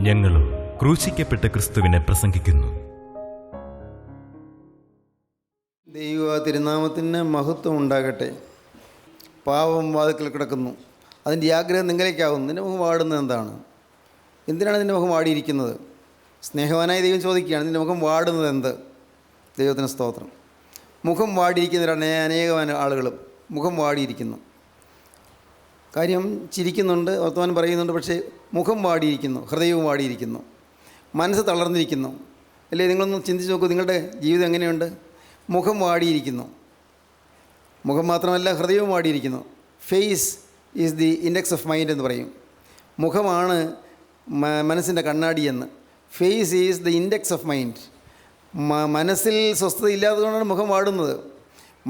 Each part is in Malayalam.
ഞങ്ങളും ക്രൂശിക്കപ്പെട്ട ക്രിസ്തുവിനെ പ്രസംഗിക്കുന്നു. ദൈവ തിരുനാമത്തിന് മഹത്വം ഉണ്ടാകട്ടെ. പാവം വാതിൽക്കൽ കിടക്കുന്നു, അതിൻ്റെ ആഗ്രഹം നിങ്ങളിലേക്കാവും. നിൻ്റെ മുഖം വാടുന്നത് എന്താണ്? എന്തിനാണ് നിൻ്റെ മുഖം വാടിയിരിക്കുന്നത്? സ്നേഹവാനായ ദൈവം ചോദിക്കുകയാണ്, നിൻ്റെ മുഖം വാടുന്നത് എന്ത്? ദൈവത്തിന് സ്തോത്രം. മുഖം വാടിയിരിക്കുന്നവരാണ് അനേകം ആളുകളും. മുഖം വാടിയിരിക്കുന്നു. കാര്യം ചിരിക്കുന്നുണ്ട്, വർത്തമാനം പറയുന്നുണ്ട്, പക്ഷേ മുഖം വാടിയിരിക്കുന്നു, ഹൃദയവും വാടിയിരിക്കുന്നു, മനസ്സ് തളർന്നിരിക്കുന്നു. അല്ലേ? നിങ്ങളൊന്ന് ചിന്തിച്ച് നോക്കൂ, നിങ്ങളുടെ ജീവിതം എങ്ങനെയുണ്ട്? മുഖം വാടിയിരിക്കുന്നു. മുഖം മാത്രമല്ല, ഹൃദയവും വാടിയിരിക്കുന്നു. Face is the index of mind എന്ന് പറയും. മുഖമാണ് മനസ്സിൻ്റെ കണ്ണാടി എന്ന്. Face is the index of mind. മനസ്സിൽ സ്വസ്ഥത ഇല്ലാത്തതുകൊണ്ടാണ് മുഖം വാടുന്നത്.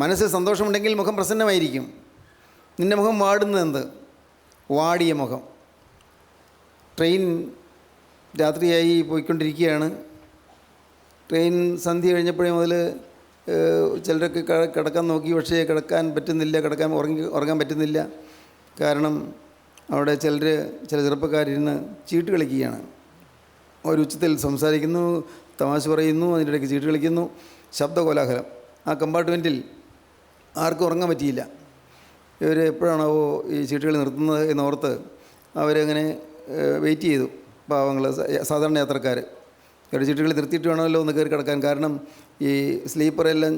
മനസ്സിൽ സന്തോഷമുണ്ടെങ്കിൽ മുഖം പ്രസന്നമായിരിക്കും. നിൻ്റെ മുഖം വാടുന്നത് എന്ത്? വാടിയ മുഖം. ട്രെയിൻ രാത്രിയായി പോയിക്കൊണ്ടിരിക്കുകയാണ്. ട്രെയിൻ സന്ധ്യ കഴിഞ്ഞപ്പോഴേ മുതൽ ചിലരൊക്കെ കിടക്കാൻ നോക്കി, പക്ഷേ കിടക്കാൻ പറ്റുന്നില്ല, ഉറങ്ങാൻ പറ്റുന്നില്ല. കാരണം അവിടെ ചില ചെറുപ്പക്കാരിരുന്ന് ചീട്ട് കളിക്കുകയാണ്. ഒരു ഉച്ചത്തിൽ സംസാരിക്കുന്നു, തമാശ പറയുന്നു, അതിൻ്റെ ഇടയ്ക്ക് ചീട്ട് കളിക്കുന്നു, ശബ്ദകോലാഹലം. ആ കമ്പാർട്ട്മെൻറ്റിൽ ആർക്കും ഉറങ്ങാൻ പറ്റിയില്ല. ഇവർ എപ്പോഴാണോ ഈ ചീട്ടുകളി നിർത്തുന്നത് എന്നോർത്ത് അവരങ്ങനെ വെയിറ്റ് ചെയ്തു. പാവങ്ങൾ, സാധാരണ യാത്രക്കാർ. ഇവരുടെ ചീട്ടുകളി നിർത്തിയിട്ട് വേണമല്ലോ ഒന്ന് കയറി കിടക്കാൻ. കാരണം ഈ സ്ലീപ്പറെല്ലാം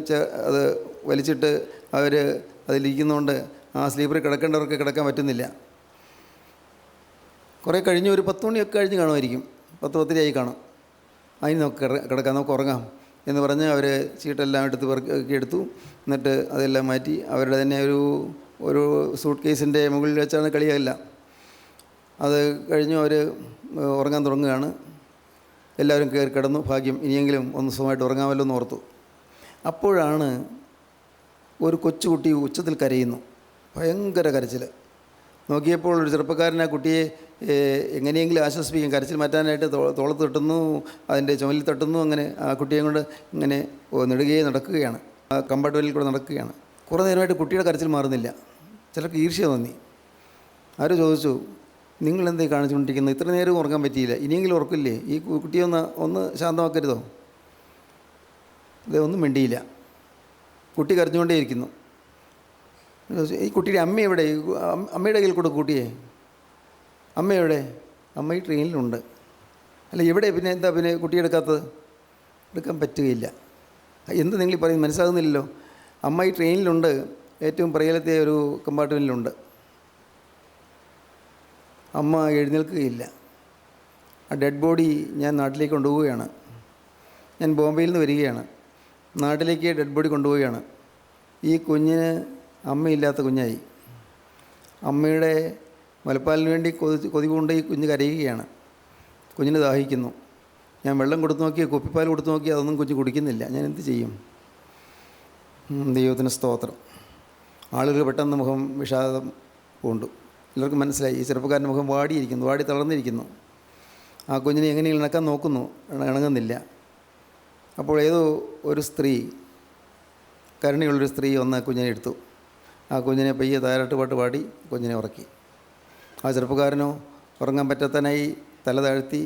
അത് വലിച്ചിട്ട് അവർ അതിലിരിക്കുന്നതുകൊണ്ട് ആ സ്ലീപ്പറിൽ കിടക്കേണ്ടവർക്ക് കിടക്കാൻ പറ്റുന്നില്ല. കുറേ കഴിഞ്ഞ് ഒരു 10 മണിയൊക്കെ കഴിഞ്ഞ് കാണുമായിരിക്കും, 10-10:30 കാണും. അതിന് നമുക്ക് കിടക്കാം, നമുക്ക് ഉറങ്ങാം എന്ന് പറഞ്ഞ് അവർ ചീട്ടെല്ലാം എടുത്തു. എന്നിട്ട് അതെല്ലാം മാറ്റി അവരുടെ തന്നെ ഒരു സൂട്ട് കേസിൻ്റെ മുകളിൽ വെച്ചാണ് കളിയല്ല. അത് കഴിഞ്ഞു അവർ ഉറങ്ങാൻ തുടങ്ങുകയാണ്. എല്ലാവരും കയറി കിടന്നു. ഭാഗ്യം, ഇനിയെങ്കിലും ഒന്ന് സുഖമായിട്ട് ഉറങ്ങാമല്ലോ എന്ന് ഓർത്തു. അപ്പോഴാണ് ഒരു കൊച്ചുകുട്ടി ഉച്ചത്തിൽ കരയുന്നു, ഭയങ്കര കരച്ചിൽ. നോക്കിയപ്പോൾ ഒരു ചെറുപ്പക്കാരൻ ആ കുട്ടിയെ എങ്ങനെയെങ്കിലും ആശ്വസിപ്പിക്കും, കരച്ചിൽ മാറ്റാനായിട്ട് തോളത്ത് തട്ടുന്നു, അതിൻ്റെ ചുമലിൽ തട്ടുന്നു. അങ്ങനെ ആ കുട്ടിയെ കൊണ്ട് ഇങ്ങനെ നെടുകയെ നടക്കുകയാണ്, ആ കമ്പാർട്ട്മെൻറ്റിൽ കൂടെ നടക്കുകയാണ്. കുറേ നേരമായിട്ട് കുട്ടിയുടെ കരച്ചിൽ മാറുന്നില്ല. ചിലർക്ക് ഈർഷ്യ തോന്നി. ആരോ ചോദിച്ചു, നിങ്ങളെന്തേ കാണിച്ചുകൊണ്ടിരിക്കുന്നത്? ഇത്ര നേരം ഉറങ്ങാൻ പറ്റിയില്ല, ഇനിയെങ്കിലും ഉറക്കില്ലേ? ഈ കുട്ടിയെ ഒന്ന് ശാന്തമാക്കരുതോ? ഒന്നും മിണ്ടിയില്ല. കുട്ടി കരഞ്ഞുകൊണ്ടേയിരിക്കുന്നു. ഈ കുട്ടിയുടെ അമ്മ എവിടെ? അമ്മയുടെ കയ്യിൽ കൊടുക്കും കുട്ടിയെ. അമ്മ എവിടെ? അമ്മ ഈ ട്രെയിനിലുണ്ട്. അല്ല, എവിടെ? എന്താ കുട്ടി എടുക്കാത്തത്? എടുക്കാൻ പറ്റുകയില്ല. എന്ത് നിങ്ങൾ പറയുന്നത് മനസ്സിലാകുന്നില്ലല്ലോ. അമ്മ ഈ ട്രെയിനിലുണ്ട്, ഏറ്റവും പുറകിലത്തെ ഒരു കമ്പാർട്ട്മെൻറ്റിലുണ്ട്. അമ്മ എഴുന്നേൽക്കുകയില്ല. ആ ഡെഡ് ബോഡി ഞാൻ നാട്ടിലേക്ക് കൊണ്ടുപോവുകയാണ്. ഞാൻ ബോംബെയിൽ നിന്ന് വരികയാണ്, നാട്ടിലേക്ക് ഡെഡ് ബോഡി കൊണ്ടുപോവുകയാണ്. ഈ കുഞ്ഞിന് അമ്മയില്ലാത്ത കുഞ്ഞായി. അമ്മയുടെ മുലപ്പാലിന് വേണ്ടി കൊതി കൊണ്ട് ഈ കുഞ്ഞ് കരയുകയാണ്. കുഞ്ഞിന് ദാഹിക്കുന്നു. ഞാൻ വെള്ളം കൊടുത്തു നോക്കി, കുപ്പിപ്പാൽ കൊടുത്തു നോക്കി, അതൊന്നും കുഞ്ഞ് കുടിക്കുന്നില്ല. ഞാൻ എന്ത് ചെയ്യും? ദൈവത്തിന് സ്തോത്രം. ആളുകൾ പെട്ടെന്ന് മുഖം വിഷാദം പൂണ്ടു. എല്ലാവർക്കും മനസ്സിലായി, ഈ ചെറുപ്പക്കാരൻ്റെ മുഖം വാടിയിരിക്കുന്നു, വാടി തളർന്നിരിക്കുന്നു. ആ കുഞ്ഞിനെ എങ്ങനെയും ഇണക്കാൻ നോക്കുന്നു, ഇണങ്ങുന്നില്ല. അപ്പോൾ ഏതോ ഒരു സ്ത്രീ, കരുണയുള്ളൊരു സ്ത്രീ ഒന്ന് കുഞ്ഞിനെ എടുത്തു. ആ കുഞ്ഞിനെ പയ്യെ താരാട്ട് പാട്ട് പാടി കുഞ്ഞിനെ ഉറക്കി. ആ ചെറുപ്പക്കാരനോ ഉറങ്ങാൻ പറ്റാത്തനായി തല താഴ്ത്തി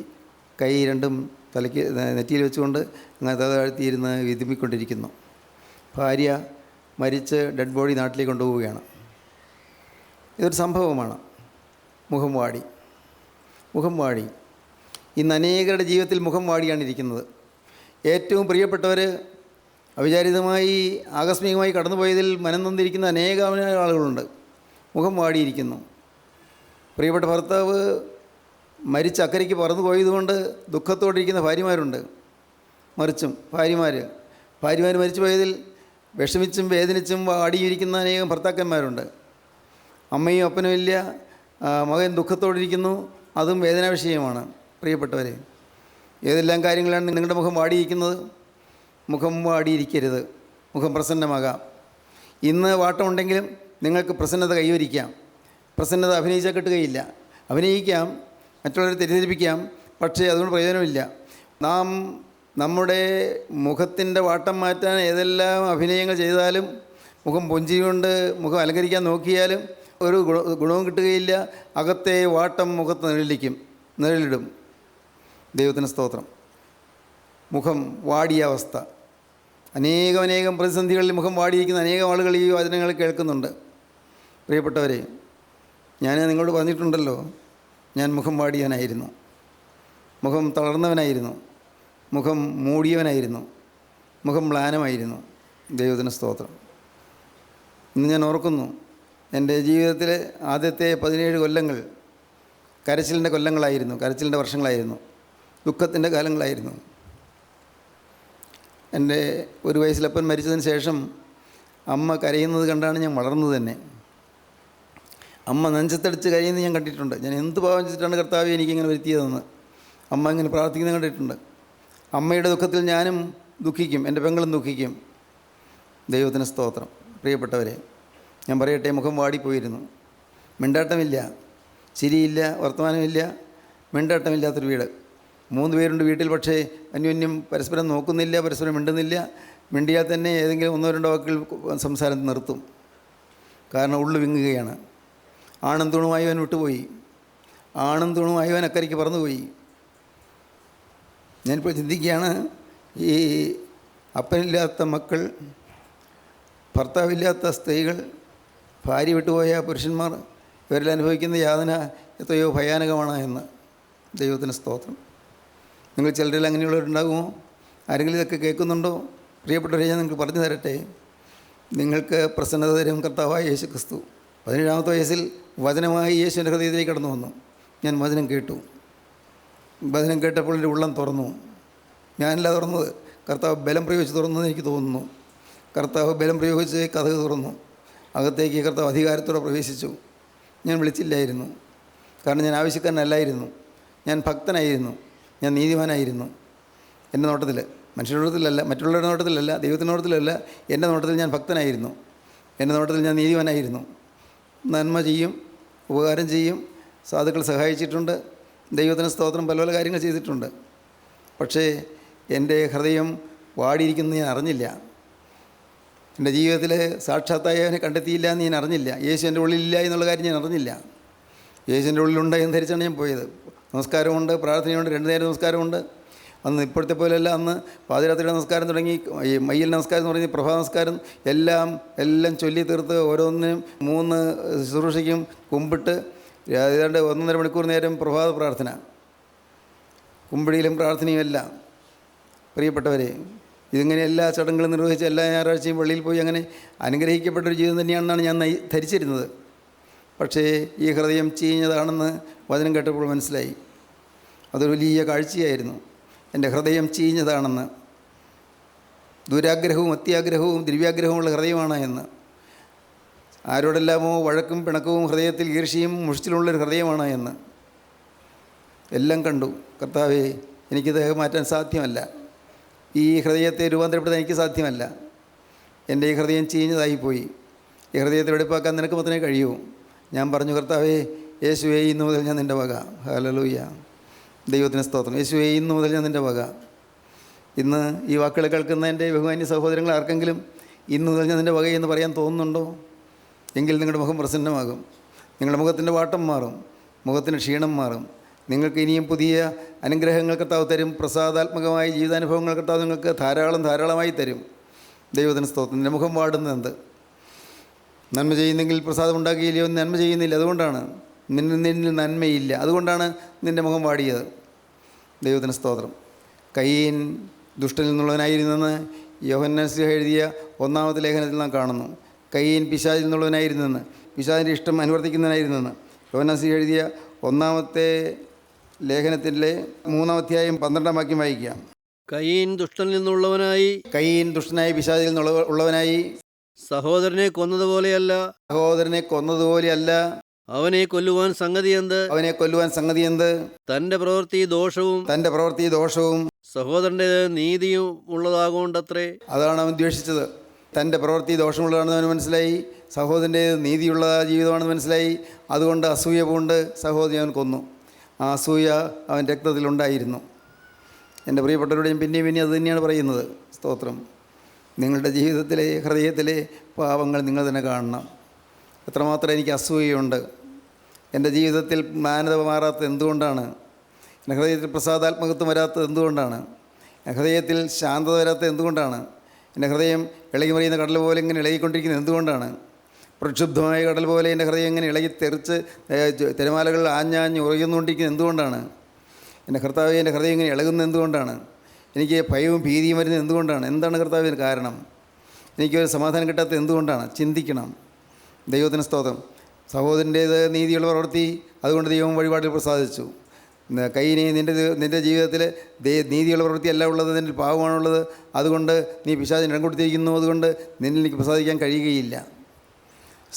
കൈ രണ്ടും തലയ്ക്ക് നെറ്റിയിൽ വെച്ചുകൊണ്ട് അങ്ങനെ തല താഴ്ത്തിയിരുന്ന് വിതുമ്പിക്കൊണ്ടിരിക്കുന്നു. ഭാര്യ മരിച്ച് ഡെഡ് ബോഡി നാട്ടിലേക്ക് കൊണ്ടുപോവുകയാണ്. ഇതൊരു സംഭവമാണ്. മുഖം വാടി. ഇന്ന് അനേകരുടെ ജീവിതത്തിൽ മുഖം വാടിയാണ് ഇരിക്കുന്നത്. ഏറ്റവും പ്രിയപ്പെട്ടവർ അവിചാരിതമായി ആകസ്മികമായി കടന്നുപോയതിൽ മനം നൊന്തിരിക്കുന്ന അനേകം ആളുകളുണ്ട്. മുഖം വാടിയിരിക്കുന്നു. പ്രിയപ്പെട്ട ഭർത്താവ് മരിച്ച് അക്കരയ്ക്ക് പറന്നു പോയതുകൊണ്ട് ദുഃഖത്തോടിരിക്കുന്ന ഭാര്യമാരുണ്ട്. മറിച്ചും ഭാര്യമാർ മരിച്ചു പോയതിൽ വിഷമിച്ചും വേദനിച്ചും വാടിയിരിക്കുന്ന അനേകം ഭർത്താക്കന്മാരുണ്ട്. അമ്മയും അപ്പനും ഇല്ല, മകൻ ദുഃഖത്തോടിരിക്കുന്നു, അതും വേദനാ വിഷയമാണ്. പ്രിയപ്പെട്ടവരെ, ഏതെല്ലാം കാര്യങ്ങളാണ് നിങ്ങളുടെ മുഖം വാടിയിരിക്കുന്നത്? മുഖം വാടിയിരിക്കരുത്, മുഖം പ്രസന്നമാകാം. ഇന്ന് വാട്ടമുണ്ടെങ്കിലും നിങ്ങൾക്ക് പ്രസന്നത കൈവരിക്കാം. പ്രസന്നത അഭിനയിച്ചാൽ കിട്ടുകയില്ല. അഭിനയിക്കാം, മറ്റുള്ളവരെ തെറ്റിദ്ധരിപ്പിക്കാം, പക്ഷേ അതുകൊണ്ട് പ്രയോജനമില്ല. നാം നമ്മുടെ മുഖത്തിൻ്റെ വാട്ടം മാറ്റാൻ ഏതെല്ലാം അഭിനയങ്ങൾ ചെയ്താലും, മുഖം പൊഞ്ചികൊണ്ട് മുഖം അലങ്കരിക്കാൻ നോക്കിയാലും ഒരു ഗുണവും കിട്ടുകയില്ല. അകത്തെ വാട്ടം മുഖത്ത് നിഴലിടും. ദൈവത്തിന് സ്തോത്രം. മുഖം വാടിയ അവസ്ഥ, അനേകം പ്രതിസന്ധികളിൽ മുഖം വാടിയിരിക്കുന്ന അനേകം ആളുകൾ ഈ വചനങ്ങൾ കേൾക്കുന്നുണ്ട്. പ്രിയപ്പെട്ടവരെ, ഞാൻ നിങ്ങളോട് പറഞ്ഞിട്ടുണ്ടല്ലോ, ഞാൻ മുഖം വാടിയവനായിരുന്നു, മുഖം തളർന്നവനായിരുന്നു, മുഖം മൂടിയവനായിരുന്നു, മുഖം മ്ലാനമായിരുന്നു. ദൈവത്തിന് സ്തോത്രം. ഇന്ന് ഞാൻ ഓർക്കുന്നു, എൻ്റെ ജീവിതത്തിലെ ആദ്യത്തെ 17 കൊല്ലങ്ങൾ കരച്ചിലിൻ്റെ കൊല്ലങ്ങളായിരുന്നു, കരച്ചിലിൻ്റെ വർഷങ്ങളായിരുന്നു, ദുഃഖത്തിൻ്റെ കാലങ്ങളായിരുന്നു. എൻ്റെ 1 വയസ്സിലപ്പൻ മരിച്ചതിന് ശേഷം അമ്മ കരയുന്നത് കണ്ടാണ് ഞാൻ വളർന്നത് തന്നെ. അമ്മ നെഞ്ചത്തടിച്ച് കരയുന്നത് ഞാൻ കണ്ടിട്ടുണ്ട്. ഞാൻ എന്ത് പാവം ചെയ്തിട്ടാണ് കർത്താവെ എനിക്കിങ്ങനെ വരുത്തിയതെന്ന് അമ്മ ഇങ്ങനെ പ്രാർത്ഥിക്കുന്നത് കണ്ടിട്ടുണ്ട്. അമ്മയുടെ ദുഃഖത്തിൽ ഞാനും ദുഃഖിക്കും, എൻ്റെ പെങ്ങളും ദുഃഖിക്കും. ദൈവത്തിന് സ്തോത്രം. പ്രിയപ്പെട്ടവരെ, ഞാൻ പറയട്ടെ, മുഖം വാടിപ്പോയിരുന്നു. മിണ്ടാട്ടമില്ല, ചിരിയില്ല, വർത്തമാനമില്ല, മിണ്ടാട്ടമില്ലാത്തൊരു വീട്. 3 പേരുണ്ട് വീട്ടിൽ, പക്ഷേ അന്യോന്യം പരസ്പരം നോക്കുന്നില്ല, പരസ്പരം മിണ്ടുന്നില്ല. മിണ്ടിയാൽ തന്നെ ഏതെങ്കിലും 1-2 വാക്കുകൾ സംസാരം നിർത്തും. കാരണം ഉള്ളു വിങ്ങുകയാണ്. ആണും തൂണുമായവൻ വിട്ടുപോയി, ആണും തൂണുമായവൻ അക്കരയ്ക്ക് പറന്നുപോയി. ഞാനിപ്പോൾ ചിന്തിക്കുകയാണ്, ഈ അപ്പനില്ലാത്ത മക്കൾ, ഭർത്താവില്ലാത്ത സ്ത്രീകൾ, ഭാര്യ വിട്ടുപോയ പുരുഷന്മാർ, ഇവരെല്ലാം അനുഭവിക്കുന്ന യാതന എത്രയോ ഭയാനകമാണ് എന്ന്. ദൈവത്തിന് സ്തോത്രം. നിങ്ങൾ ചിലരെല്ലാം അങ്ങനെയുള്ളവരുണ്ടാകുമോ? ആരെങ്കിലും ഇതൊക്കെ കേൾക്കുന്നുണ്ടോ? പ്രിയപ്പെട്ടവരെ, ഞാൻ നിങ്ങൾക്ക് പറഞ്ഞു തരട്ടെ. നിങ്ങൾക്ക് പ്രസന്നത തരും കർത്താവായ യേശു ക്രിസ്തു. 17-ാമത്തെ വയസ്സിൽ വചനമായി യേശുവിൻ്റെ ഹൃദയത്തിലേക്ക് കടന്നു വന്നു. ഞാൻ വചനം കേട്ടു. വചനം കേട്ടപ്പോൾ എൻ്റെ ഉള്ളം തുറന്നു. ഞാനല്ല തുറന്നത്, കർത്താവ് ബലം പ്രയോഗിച്ച് തുറന്നതെന്ന് എനിക്ക് തോന്നുന്നു. കർത്താവ് ബലം പ്രയോഗിച്ച് കഥക് തുറന്നു. അകത്തേക്ക് കർത്താവ് അധികാരത്തോടെ പ്രവേശിച്ചു. ഞാൻ വിളിച്ചില്ലായിരുന്നു, കാരണം ഞാൻ ആവശ്യക്കാരനല്ലായിരുന്നു. ഞാൻ ഭക്തനായിരുന്നു, ഞാൻ നീതിമാനായിരുന്നു. എൻ്റെ നോട്ടത്തിൽ, മനുഷ്യരുടെ നോട്ടത്തിലല്ല, മറ്റുള്ളവരുടെ നോട്ടത്തിലല്ല, ദൈവത്തിൻ്റെ നോട്ടത്തിലല്ല, എൻ്റെ നോട്ടത്തിൽ ഞാൻ ഭക്തനായിരുന്നു. എൻ്റെ നോട്ടത്തിൽ ഞാൻ നീതിമാനായിരുന്നു. നന്മ ചെയ്യും, ഉപകാരം ചെയ്യും, സാധുക്കൾ സഹായിച്ചിട്ടുണ്ട്, ദൈവത്തിന് സ്തോത്രം, പല പല കാര്യങ്ങൾ ചെയ്തിട്ടുണ്ട്. പക്ഷേ എൻ്റെ ഹൃദയം വാടിയിരിക്കുന്നത് ഞാൻ അറിഞ്ഞില്ല. എൻ്റെ ജീവിതത്തിൽ സാക്ഷാത്തായി അവനെ കണ്ടെത്തിയില്ല എന്ന് ഞാൻ അറിഞ്ഞില്ല. യേശു എൻ്റെ ഉള്ളിലില്ല എന്നുള്ള കാര്യം ഞാൻ അറിഞ്ഞില്ല. യേശു എൻ്റെ ഉള്ളിലുണ്ട് എന്ന് ധരിച്ചാണ് ഞാൻ പോയത്. നമസ്കാരമുണ്ട്, പ്രാർത്ഥനയുണ്ട്, 2 നേരം നമസ്കാരമുണ്ട്. അന്ന് ഇപ്പോഴത്തെ പോലെയല്ല. അന്ന് പാതിരാത്രിയുടെ നമസ്കാരം തുടങ്ങി, ഈ മയ്യൽ നമസ്കാരം എന്ന് പറഞ്ഞ് പ്രഭാത നമസ്കാരം എല്ലാം ചൊല്ലി തീർത്ത് ഓരോന്നിനും 3 ശുശ്രൂഷയ്ക്കും കുമ്പിട്ട് ഏതാണ്ട് 1.5 മണിക്കൂർ നേരം പ്രഭാത പ്രാർത്ഥന, കുമ്പിടിയിലും പ്രാർത്ഥനയും എല്ലാം. പ്രിയപ്പെട്ടവരെ, ഇതിങ്ങനെ എല്ലാ ചടങ്ങുകളും നിർവഹിച്ച് എല്ലാ ഞായറാഴ്ചയും പള്ളിയിൽ പോയി അങ്ങനെ അനുഗ്രഹിക്കപ്പെട്ടൊരു ജീവിതം തന്നെയാണെന്നാണ് ഞാൻ ധരിച്ചിരുന്നത്. പക്ഷേ ഈ ഹൃദയം ചീഞ്ഞതാണെന്ന് വചനം കേട്ടപ്പോൾ മനസ്സിലായി. അതൊരു വലിയ കാഴ്ചയായിരുന്നു. എൻ്റെ ഹൃദയം ചീഞ്ഞതാണെന്ന്, ദുരാഗ്രഹവും അത്യാഗ്രഹവും ദ്രവ്യാഗ്രഹവുമുള്ള ഹൃദയമാണ് എന്ന്. ആരോടെല്ലാമോ വഴക്കും പിണക്കവും ഹൃദയത്തിൽ ഈർഷ്യയും മുഷിച്ചിലുള്ളൊരു ഹൃദയമാണ് എന്ന് എല്ലാം കണ്ടു. കർത്താവേ, എനിക്കിത് മാറ്റാൻ സാധ്യമല്ല. ഈ ഹൃദയത്തെ രൂപാന്തരപ്പെടുത്താൻ എനിക്ക് സാധ്യമല്ല. എൻ്റെ ഈ ഹൃദയം ചീഞ്ഞതായിപ്പോയി. ഈ ഹൃദയത്തെ വെടിപ്പാക്കാൻ നിനക്ക് മാത്രമേ കഴിയൂ. ഞാൻ പറഞ്ഞു, കർത്താവേ, യേശുവേ, ഇന്നു മുതൽ ഞാൻ നിൻ്റെ വക. ഹല്ലേലൂയ, ദൈവത്തിന് സ്തോത്രം. യേശുവേ, ഇന്നു മുതൽ ഞാൻ നിൻ്റെ വക. ഇന്ന് ഈ വാക്കുകൾ കേൾക്കുന്ന എൻ്റെ ബഹുമാന്യ സഹോദരങ്ങൾ ആർക്കെങ്കിലും ഇന്നു മുതൽ ഞാൻ നിൻ്റെ വകയെന്ന് പറയാൻ തോന്നുന്നുണ്ടോ? എങ്കിൽ നിങ്ങളുടെ മുഖം പ്രസന്നമാകും, നിങ്ങളുടെ മുഖത്തിൻ്റെ വാട്ടം മാറും, മുഖത്തിൻ്റെ ക്ഷീണം മാറും. നിങ്ങൾക്ക് ഇനിയും പുതിയ അനുഗ്രഹങ്ങൾ കർത്താവ് തരും. പ്രസാദാത്മകമായ ജീവിതാനുഭവങ്ങൾ കർത്താവ് നിങ്ങൾക്ക് ധാരാളമായി തരും. ദൈവത്തിന് സ്തോത്രം. നിൻ്റെ മുഖം വാടുന്നത് എന്ത്? നന്മ ചെയ്യുന്നെങ്കിൽ പ്രസാദം ഉണ്ടാക്കിയില്ലയോ? നന്മ ചെയ്യുന്നില്ല, അതുകൊണ്ടാണ്. നിന്നിൽ നന്മയില്ല, അതുകൊണ്ടാണ് നിൻ്റെ മുഖം വാടിയത്. ദൈവത്തിന് സ്തോത്രം. കയീൻ ദുഷ്ടനിൽ നിന്നുള്ളവനായിരുന്നെന്ന് യോഹന്നാൻ ശ്ലീഹ എഴുതിയ 1-ാമത്തെ ലേഖനത്തിൽ നാം കാണുന്നു. കയീൻ പിശാചിൽ നിന്നുള്ളവനായിരുന്നെന്ന്, പിശാചിൻ്റെ ഇഷ്ടം അനുവർത്തിക്കുന്നവനായിരുന്നെന്ന് യോഹന്നാൻ ശ്ലീഹ എഴുതിയ 1-ാമത്തെ ലേഖനത്തിലെ 3-ാം അധ്യായം 12-ാം വാക്യം വായിക്കാം. കയീൻ ദുഷ്ടനിൽ നിന്നുള്ളവനായി, കയീൻ ദുഷ്ടനായി പിശാചിൽ നിന്നുള്ളവനായി, സഹോദരനെ കൊന്നതുപോലെയല്ല, സഹോദരനെ കൊന്നതുപോലെയല്ല, അവനെ കൊല്ലുവാൻ സംഗതി എന്ത്? തന്റെ പ്രവൃത്തി ദോഷവും സഹോദരൻ്റെ നീതിയും ഉള്ളതാകൊണ്ടത്രേ. അതാണ് അവൻ ദ്വേഷിച്ചത്. തൻ്റെ പ്രവൃത്തി ദോഷമുള്ളതാണെന്ന് അവന് മനസ്സിലായി, സഹോദരൻ്റെ നീതിയുള്ള ജീവിതമാണെന്ന് മനസ്സിലായി. അതുകൊണ്ട് അസൂയ പൂണ്ട് സഹോദരൻ അവൻ കൊന്നു. ആ അസൂയ അവൻ രക്തത്തിലുണ്ടായിരുന്നു. എൻ്റെ പ്രിയപ്പെട്ടവരുടെയും പിന്നെയും അത് തന്നെയാണ് പറയുന്നത്. സ്തോത്രം. നിങ്ങളുടെ ജീവിതത്തിലെ ഹൃദയത്തിലെ പാപങ്ങൾ നിങ്ങൾ തന്നെ കാണണം. എത്രമാത്രം എനിക്ക് അസൂയയുണ്ട്, എൻ്റെ ജീവിതത്തിൽ മാനത മാറാത്ത എന്തുകൊണ്ടാണ്? എൻ്റെ ഹൃദയത്തിൽ പ്രസാദാത്മകത്വം വരാത്തത് എന്തുകൊണ്ടാണ്? എൻ്റെ ഹൃദയത്തിൽ ശാന്തത വരാത്തത് എന്തുകൊണ്ടാണ്? എൻ്റെ ഹൃദയം ഇളകി മറിയുന്ന കടൽ പോലെ ഇങ്ങനെ ഇളകിക്കൊണ്ടിരിക്കുന്നത് എന്തുകൊണ്ടാണ്? പ്രക്ഷുബ്ധമായ കടൽ പോലെ എൻ്റെ ഹൃദയം ഇങ്ങനെ ഇളകി തെറിച്ച് തിരമാലകൾ ആഞ്ഞാഞ്ഞ് ഉറയുന്നുകൊണ്ടിരിക്കുന്നത് എന്തുകൊണ്ടാണ്? എൻ്റെ കർത്താവേ, എൻ്റെ ഹൃദയം ഇങ്ങനെ ഇളകുന്നത് എന്തുകൊണ്ടാണ്? എനിക്ക് ഭയവും ഭീതിയും വരുന്നത് എന്തുകൊണ്ടാണ്? എന്താണ് കർത്താവിന് കാരണം? എനിക്കൊരു സമാധാനം കിട്ടാത്തത് എന്തുകൊണ്ടാണ്? ചിന്തിക്കണം. ദൈവത്തിന് സ്തോത്രം. സഹോദരൻ്റേത് നീതിയുള്ള പ്രവൃത്തി, അതുകൊണ്ട് ദൈവം വഴിപാടിൽ പ്രസാദിച്ചു. കയ്യിനെ നിൻ്റെ ജീവിതത്തിൽ നീതിയുള്ള പ്രവൃത്തിയല്ല ഉള്ളത്, നിന്നിൽ പാവമാണുള്ളത്. അതുകൊണ്ട് നീ പിശാചിന് ഇടം കൊടുത്തിരിക്കുന്നു. അതുകൊണ്ട് നിന്നിൽ എനിക്ക് പ്രസാദിക്കാൻ കഴിയുകയില്ല.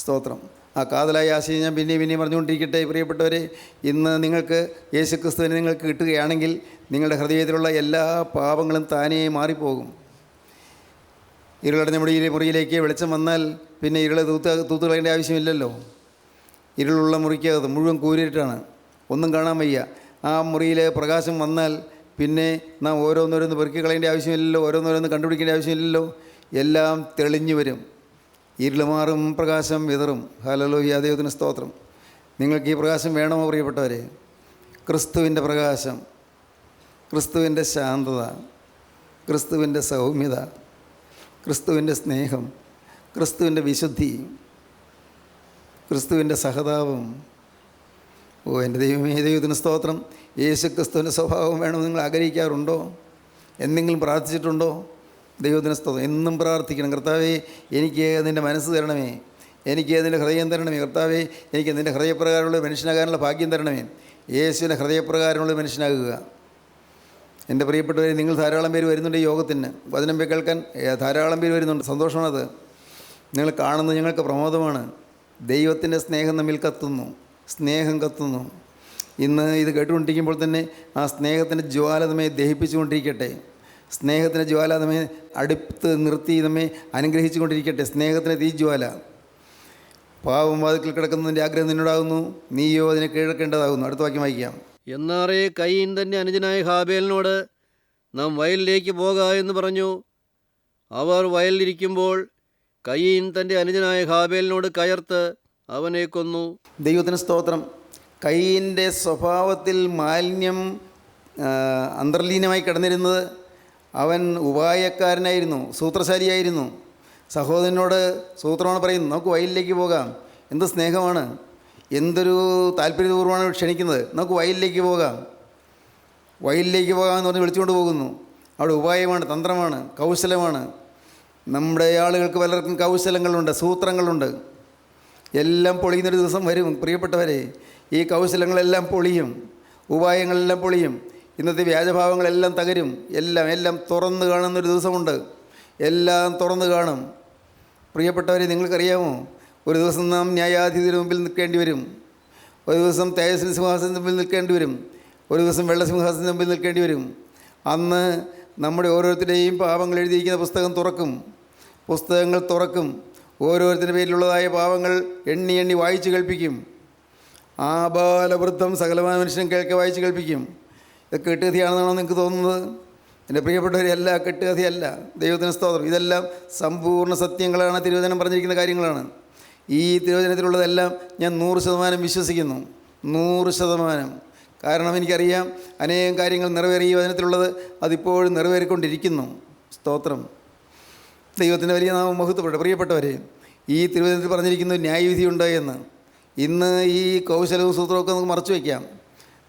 സ്തോത്രം. ആ കാതലായ ആശയം ഞാൻ പിന്നെയും പറഞ്ഞുകൊണ്ടിരിക്കട്ടെ. പ്രിയപ്പെട്ടവരെ, ഇന്ന് നിങ്ങൾക്ക് യേശുക്രിസ്തുവിനെ നിങ്ങൾക്ക് കിട്ടുകയാണെങ്കിൽ നിങ്ങളുടെ ഹൃദയത്തിലുള്ള എല്ലാ പാപങ്ങളും താനേ മാറിപ്പോകും. ഇരുളടഞ്ഞ മുറിയിലേക്ക് വെളിച്ചം വന്നാൽ പിന്നെ ഇരുളെ തൂത്തുകളയേണ്ട ആവശ്യമില്ലല്ലോ. ഇരുളുള്ള മുറിക്കകത്ത് മുഴുവൻ കൂരിട്ടാണ്, ഒന്നും കാണാൻ വയ്യ. ആ മുറിയിൽ പ്രകാശം വന്നാൽ പിന്നെ നാം ഓരോന്നോരോന്ന് പെറുക്കി കളയേണ്ട ആവശ്യമില്ലല്ലോ, ഓരോന്നോരോന്ന് കണ്ടുപിടിക്കേണ്ട ആവശ്യമില്ലല്ലോ. എല്ലാം തെളിഞ്ഞു വരും. ഇരുൾ മാറും, പ്രകാശം വിതറും. ഹല്ലേലൂയ, ദൈവത്തിന് സ്തോത്രം. നിങ്ങൾക്ക് ഈ പ്രകാശം വേണമോ പ്രിയപ്പെട്ടവരെ? ക്രിസ്തുവിൻ്റെ പ്രകാശം, ക്രിസ്തുവിൻ്റെ ശാന്തത, ക്രിസ്തുവിൻ്റെ സൗമ്യത, ക്രിസ്തുവിൻ്റെ സ്നേഹം, ക്രിസ്തുവിൻ്റെ വിശുദ്ധി, ക്രിസ്തുവിൻ്റെ സഹതാപം. ഓ എൻ്റെ ദൈവമേ, ദൈവത്തിന് സ്തോത്രം. യേശു ക്രിസ്തുവിൻ്റെ സ്വഭാവം വേണമെന്ന് നിങ്ങൾ ആഗ്രഹിക്കാറുണ്ടോ? എന്തെങ്കിലും പ്രാർത്ഥിച്ചിട്ടുണ്ടോ? ദൈവത്തിന് സ്തോത്രം. എന്നും പ്രാർത്ഥിക്കണം. കർത്താവേ, എനിക്ക് നിൻ്റെ മനസ്സ് തരണമേ, എനിക്ക് നിൻ്റെ ഹൃദയം തരണമേ. കർത്താവേ, എനിക്ക് നിൻ്റെ ഹൃദയപ്രകാരമുള്ള മനുഷ്യനാകാനുള്ള ഭാഗ്യം തരണമേ. യേശുവിൻ്റെ ഹൃദയപ്രകാരമുള്ള മനുഷ്യനാകുക. എൻ്റെ പ്രിയപ്പെട്ടവരെ, നിങ്ങൾ ധാരാളം പേര് വരുന്നുണ്ട് ഈ യോഗത്തിന്, വചനം കേൾക്കാൻ ധാരാളം പേര് വരുന്നുണ്ട്. സന്തോഷമാണത്. നിങ്ങൾ കാണുന്നത് ഞങ്ങൾക്ക് പ്രമോദമാണ്. ദൈവത്തിൻ്റെ സ്നേഹം നമ്മിൽ കത്തുന്നു, സ്നേഹം കത്തുന്നു. ഇന്ന് ഇത് കേട്ടുകൊണ്ടിരിക്കുമ്പോൾ തന്നെ ആ സ്നേഹത്തിൻ്റെ ജ്വാല നമ്മെ ദഹിപ്പിച്ചുകൊണ്ടിരിക്കട്ടെ. സ്നേഹത്തിൻ്റെ ജ്വാല നമ്മെ അടുത്ത് നിർത്തി നമ്മെ അനുഗ്രഹിച്ചു കൊണ്ടിരിക്കട്ടെ. സ്നേഹത്തിൻ്റെ തീജ്വാല. പാവം വാതിൽക്കൽ കിടക്കുന്നതിൻ്റെ ആഗ്രഹം നിന്നോടാകുന്നു, നീയോ അതിനെ കീഴടക്കേണ്ടതാകുന്നു. അടുത്ത വാക്യം വായിക്കാം. എന്നാറേ കയീൻ തൻ്റെ അനുജനായ ഹാബേലിനോട് നാം വയലിലേക്ക് പോക എന്ന് പറഞ്ഞു. അവർ വയലിലിരിക്കുമ്പോൾ കയീൻ തൻ്റെ അനുജനായ ഹാബേലിനോട് കയർത്ത് അവനെ കൊന്നു. ദൈവത്തിന് സ്തോത്രം. കയീൻ്റെ സ്വഭാവത്തിൽ മാലിന്യം അന്തർലീനമായി കിടന്നിരുന്നത്. അവൻ ഉപായക്കാരനായിരുന്നു, സൂത്രശാലിയായിരുന്നു. സഹോദരനോട് സൂത്രമാണ് പറയുന്നത്, നമുക്ക് വയലിലേക്ക് പോകാം. എന്ത് സ്നേഹമാണ്, എന്തൊരു താല്പര്യപൂർവ്വമാണ് ക്ഷണിക്കുന്നത്. നമുക്ക് വയലിലേക്ക് പോകാം, വയലിലേക്ക് പോകാമെന്ന് പറഞ്ഞ് വിളിച്ചുകൊണ്ട് പോകുന്നു. അവിടെ ഉപായമാണ്, തന്ത്രമാണ്, കൗശലമാണ്. നമ്മുടെ ആളുകൾക്ക് പലർക്കും കൗശലങ്ങളുണ്ട്, സൂത്രങ്ങളുണ്ട്. എല്ലാം പൊളിയുന്നൊരു ദിവസം വരും പ്രിയപ്പെട്ടവരെ. ഈ കൗശലങ്ങളെല്ലാം പൊളിയും, ഉപായങ്ങളെല്ലാം പൊളിയും. ഇന്നത്തെ വ്യാജഭാവങ്ങളെല്ലാം തകരും. എല്ലാം തുറന്നു കാണുന്നൊരു ദിവസമുണ്ട്. എല്ലാം തുറന്നു കാണും. പ്രിയപ്പെട്ടവരെ, നിങ്ങൾക്കറിയാമോ, ഒരു ദിവസം നാം ന്യായാധിപതിയുടെ മുമ്പിൽ നിൽക്കേണ്ടി വരും. ഒരു ദിവസം തേജസ്സിൻ്റെ സിംഹാസനത്തിന് മുമ്പിൽ നിൽക്കേണ്ടി വരും. ഒരു ദിവസം വെള്ളസിംഹാസനത്തിന് മുമ്പിൽ നിൽക്കേണ്ടി വരും. അന്ന് നമ്മുടെ ഓരോരുത്തരുടെയും പാപങ്ങൾ എഴുതിയിരിക്കുന്ന പുസ്തകം തുറക്കും. പുസ്തകങ്ങൾ തുറക്കും. ഓരോരുത്തരുടെ പേരിലുള്ളതായ പാപങ്ങൾ എണ്ണി എണ്ണി വായിച്ച് കേൾപ്പിക്കും. ആബാലവൃദ്ധം സകലമായ മനുഷ്യനും കേൾക്കെ വായിച്ച് കേൾപ്പിക്കും. ഇത് കെട്ടുകഥയാണെന്നാണോ നിങ്ങൾക്ക് തോന്നുന്നത്? എൻ്റെ പ്രിയപ്പെട്ടവരെ, കെട്ടുകഥയല്ല. ദൈവത്തിന് സ്തോത്രം. ഇതെല്ലാം സമ്പൂർണ്ണ സത്യങ്ങളാണ്. തിരുവചനം പറഞ്ഞിരിക്കുന്ന കാര്യങ്ങളാണ്. ഈ തിരുവചനത്തിലുള്ളതെല്ലാം ഞാൻ 100% വിശ്വസിക്കുന്നു. 100%. കാരണം എനിക്കറിയാം, അനേകം കാര്യങ്ങൾ നിറവേറി ഈ വചനത്തിലുള്ളത് അതിപ്പോഴും നിറവേറിക്കൊണ്ടിരിക്കുന്നു. സ്തോത്രം. ദൈവത്തിൻ്റെ വലിയ നാമം മഹത്വപ്പെട്ടു. പ്രിയപ്പെട്ടവരെ, ഈ തിരുവചനത്തിൽ പറഞ്ഞിരിക്കുന്നു ന്യായവിധി ഉണ്ടായി എന്ന്. ഇന്ന് ഈ കൗശലവും സൂത്രമൊക്കെ നമുക്ക് മറച്ചു വയ്ക്കാം.